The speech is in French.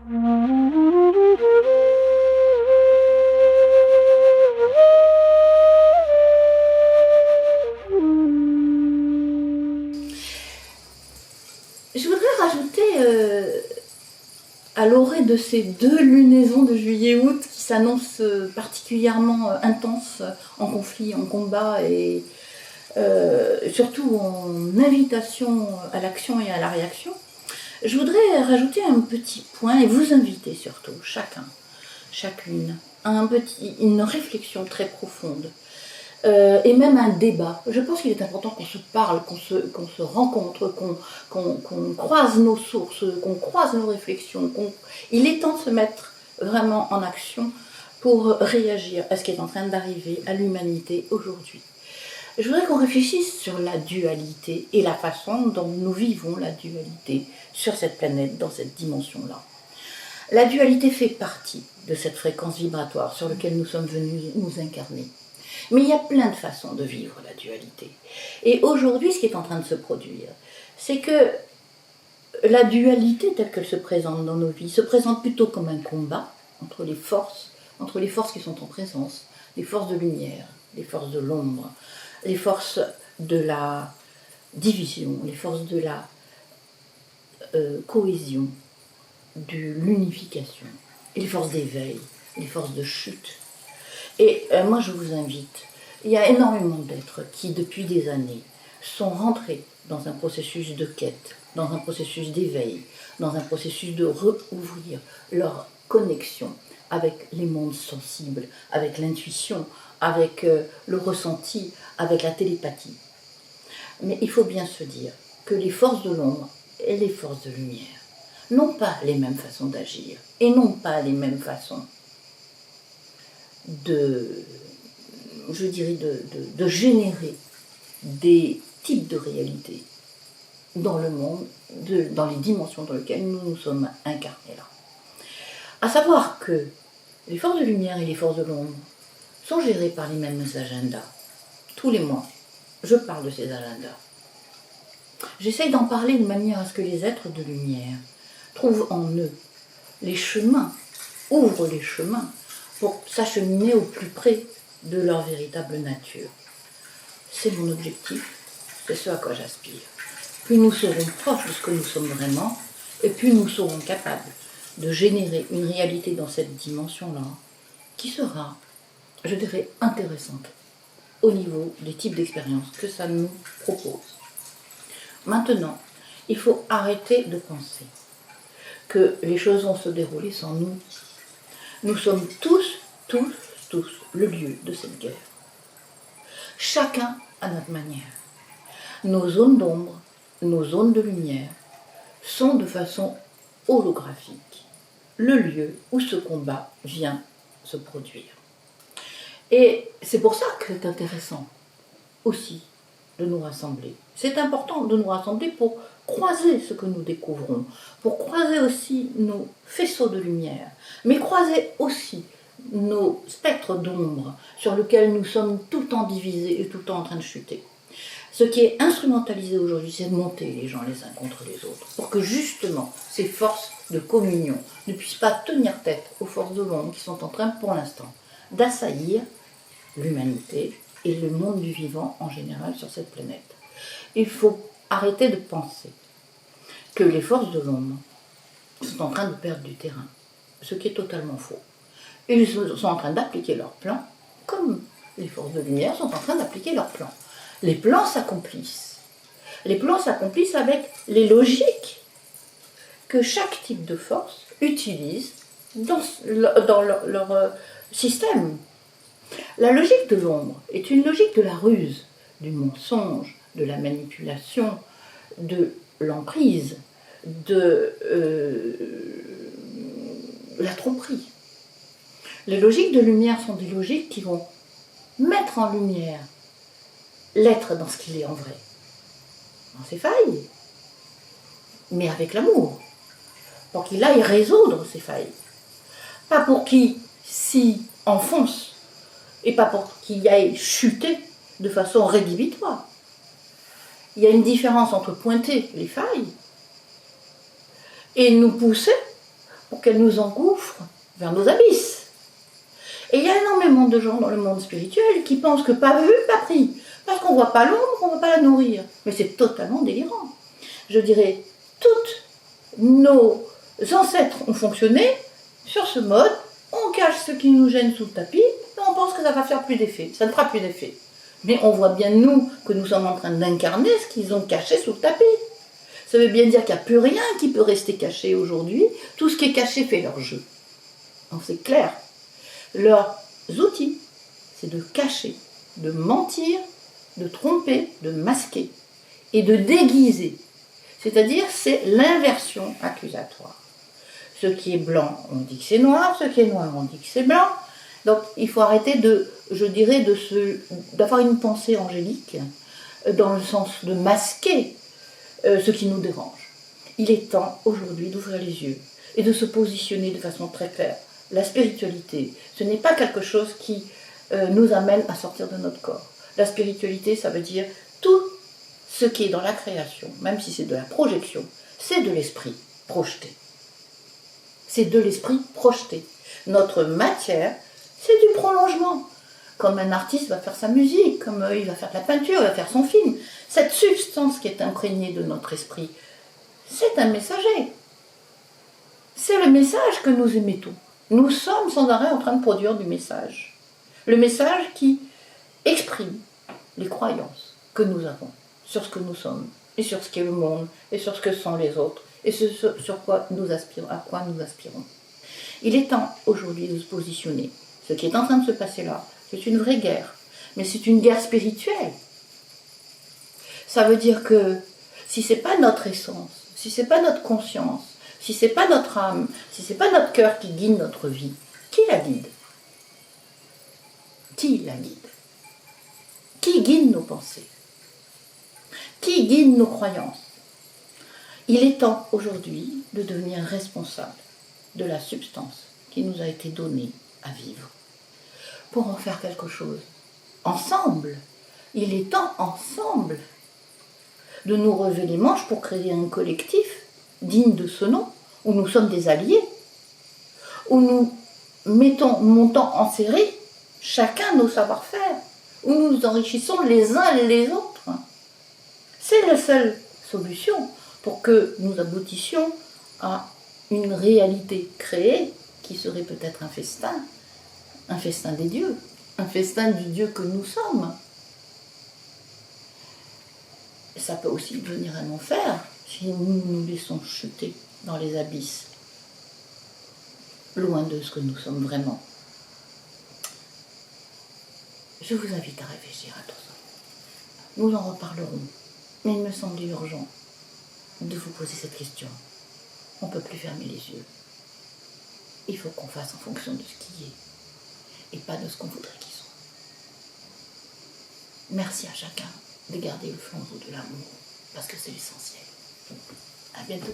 Je voudrais rajouter à l'orée de ces deux lunaisons de juillet-août qui s'annoncent particulièrement intenses en conflit, en combat et surtout en invitation à l'action et à la réaction, je voudrais rajouter un petit point et vous inviter surtout, chacun, chacune, à une réflexion très profonde. Et même un débat. Je pense qu'il est important qu'on se parle, qu'on se rencontre, qu'on croise nos sources, qu'on croise nos réflexions. Il est temps de se mettre vraiment en action pour réagir à ce qui est en train d'arriver à l'humanité aujourd'hui. Je voudrais qu'on réfléchisse sur la dualité et la façon dont nous vivons la dualité sur cette planète, dans cette dimension-là. La dualité fait partie de cette fréquence vibratoire sur laquelle nous sommes venus nous incarner. Mais il y a plein de façons de vivre la dualité. Et aujourd'hui, ce qui est en train de se produire, c'est que la dualité telle qu'elle se présente dans nos vies se présente plutôt comme un combat entre les forces qui sont en présence, les forces de lumière, les forces de l'ombre, les forces de la division, les forces de la cohésion, de l'unification, et les forces d'éveil, les forces de chute. Et moi, je vous invite, il y a énormément d'êtres qui, depuis des années, sont rentrés dans un processus de quête, dans un processus d'éveil, dans un processus de rouvrir leur connexion avec les mondes sensibles, avec l'intuition, avec le ressenti, avec la télépathie. Mais il faut bien se dire que les forces de l'ombre et les forces de lumière n'ont pas les mêmes façons d'agir et n'ont pas les mêmes façons de générer des types de réalités dans le monde, dans les dimensions dans lesquelles nous nous sommes incarnés là. À savoir que les forces de lumière et les forces de l'ombre sont gérées par les mêmes agendas. Tous les mois, je parle de ces agendas. J'essaye d'en parler de manière à ce que les êtres de lumière trouvent en eux les chemins, ouvrent les chemins pour s'acheminer au plus près de leur véritable nature. C'est mon objectif, c'est ce à quoi j'aspire. Plus nous serons proches de ce que nous sommes vraiment, et plus nous serons capables de générer une réalité dans cette dimension-là, qui sera, je dirais, intéressante au niveau des types d'expériences que ça nous propose. Maintenant, il faut arrêter de penser que les choses vont se dérouler sans nous. Nous sommes tous le lieu de cette guerre. Chacun à notre manière. Nos zones d'ombre, nos zones de lumière sont de façon holographique le lieu où ce combat vient se produire. Et c'est pour ça que c'est intéressant aussi de nous rassembler. C'est important de nous rassembler pour croiser ce que nous découvrons, pour croiser aussi nos faisceaux de lumière, mais croiser aussi nos spectres d'ombre sur lesquels nous sommes tout le temps divisés et tout le temps en train de chuter. Ce qui est instrumentalisé aujourd'hui, c'est de monter les gens les uns contre les autres, pour que justement ces forces de communion ne puissent pas tenir tête aux forces de l'ombre qui sont en train, pour l'instant, d'assaillir l'humanité et le monde du vivant en général sur cette planète. Il faut arrêter de penser que les forces de l'ombre sont en train de perdre du terrain, ce qui est totalement faux. Ils sont en train d'appliquer leur plan, comme les forces de lumière sont en train d'appliquer leur plan. Les plans s'accomplissent. Les plans s'accomplissent avec les logiques que chaque type de force utilise dans leur système. La logique de l'ombre est une logique de la ruse, du mensonge, de la manipulation, de l'emprise, de la tromperie. Les logiques de lumière sont des logiques qui vont mettre en lumière l'être dans ce qu'il est en vrai, dans ses failles, mais avec l'amour, pour qu'il aille résoudre ses failles. Pas pour qu'il s'y enfonce, et pas pour qu'il aille chuter de façon rédhibitoire. Il y a une différence entre pointer les failles et nous pousser pour qu'elle nous engouffre vers nos abysses. Et il y a énormément de gens dans le monde spirituel qui pensent que pas vu, pas pris. Parce qu'on ne voit pas l'ombre, on ne va pas la nourrir. Mais c'est totalement délirant. Je dirais, toutes nos ancêtres ont fonctionné sur ce mode. On cache ce qui nous gêne sous le tapis et on pense que ça va faire plus d'effet. Ça ne fera plus d'effet. Mais on voit bien, nous, que nous sommes en train d'incarner ce qu'ils ont caché sous le tapis. Ça veut bien dire qu'il n'y a plus rien qui peut rester caché aujourd'hui. Tout ce qui est caché fait leur jeu. Donc c'est clair. Leurs outils, c'est de cacher, de mentir, de tromper, de masquer et de déguiser. C'est-à-dire, c'est l'inversion accusatoire. Ce qui est blanc, on dit que c'est noir. Ce qui est noir, on dit que c'est blanc. Donc, il faut arrêter d'avoir une pensée angélique dans le sens de masquer ce qui nous dérange. Il est temps aujourd'hui d'ouvrir les yeux et de se positionner de façon très claire. La spiritualité, ce n'est pas quelque chose qui nous amène à sortir de notre corps. La spiritualité, ça veut dire tout ce qui est dans la création, même si c'est de la projection, c'est de l'esprit projeté. C'est de l'esprit projeté. Notre matière, c'est du prolongement. Comme un artiste va faire sa musique, comme il va faire de la peinture, il va faire son film. Cette substance qui est imprégnée de notre esprit, c'est un messager. C'est le message que nous émettons. Nous sommes sans arrêt en train de produire du message. Le message qui exprime les croyances que nous avons sur ce que nous sommes, et sur ce qu'est le monde, et sur ce que sont les autres, et sur quoi nous aspirons, à quoi nous aspirons. Il est temps aujourd'hui de se positionner. Ce qui est en train de se passer là, c'est une vraie guerre, mais c'est une guerre spirituelle. Ça veut dire que si ce n'est pas notre essence, si ce n'est pas notre conscience, si ce n'est pas notre âme, si ce n'est pas notre cœur qui guide notre vie, qui la guide? Qui la guide? Qui guide nos pensées? Qui guide nos croyances? Il est temps aujourd'hui de devenir responsable de la substance qui nous a été donnée à vivre pour en faire quelque chose. Ensemble, il est temps ensemble de nous relever les manches pour créer un collectif digne de ce nom, où nous sommes des alliés, où nous montons en série chacun nos savoir-faire, où nous nous enrichissons les uns les autres. C'est la seule solution pour que nous aboutissions à une réalité créée qui serait peut-être un festin des dieux, un festin du Dieu que nous sommes. Ça peut aussi devenir un enfer si nous nous laissons chuter dans les abysses, loin de ce que nous sommes vraiment. Je vous invite à réfléchir à tout ça. Nous en reparlerons, mais il me semble urgent de vous poser cette question. On ne peut plus fermer les yeux. Il faut qu'on fasse en fonction de ce qui est et pas de ce qu'on voudrait qu'ils soient. Merci à chacun de garder le flambeau de l'amour, parce que c'est l'essentiel. À bientôt.